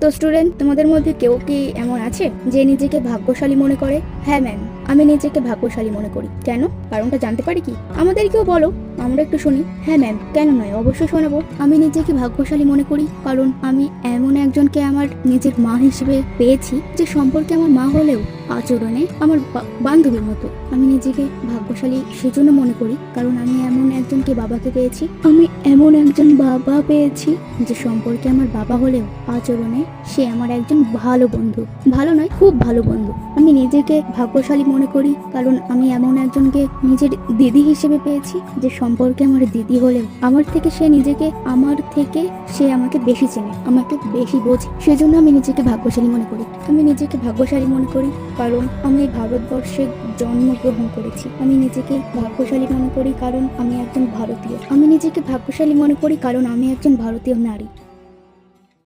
তো স্টুডেন্ট, তোমাদের মধ্যে কেউ কি এমন আছে যে নিজেকে ভাগ্যশালী মনে করে? হ্যাঁ ম্যাম, আমি নিজেকে ভাগ্যশালী মনে করি। কেন? কারণটা জানতে পারি কি? আমাদেরকেও বলো, আমরা একটু শুনি। হ্যাঁ ম্যাম, কেন নয়, অবশ্যই শোনাবো। আমি নিজেকে ভাগ্যশালী মনে করি কারণ আমি এমন একজনকে আমার নিজের মা হিসেবে পেয়েছি, যে সম্পর্কে আমার মা হলেও আচরণে আমার বান্ধবীর মতো। আমি নিজেকে ভাগ্যশালী সেজন্য মনে করি কারণ আমি এমন একজনকে বাবাকে পেয়েছি। আমি এমন একজন বাবা পেয়েছি যে সম্পর্কে আমার বাবা হলেও আচরণে সে আমার একজন ভালো বন্ধু। ভালো নয়, খুব ভালো বন্ধু। আমি নিজেকে ভাগ্যশালী মনে করি কারণ আমি এমন একজনকে নিজের দিদি হিসেবে পেয়েছি, যে সম্পর্কে আমার দিদি হলেও আমার থেকে সে আমাকে বেশি চেনে, আমাকে বেশি বোঝে। সেজন্য আমি নিজেকে ভাগ্যশালী মনে করি। আমি নিজেকে ভাগ্যশালী মনে করি কারণ আমি ভারতবর্ষে জন্মগ্রহণ করেছি। আমি নিজেকে ভাগ্যশালী মনে করি কারণ আমি একজন ভারতীয়। আমি নিজেকে ভাগ্যশালী মনে করি কারণ আমি একজন ভারতীয় নারী।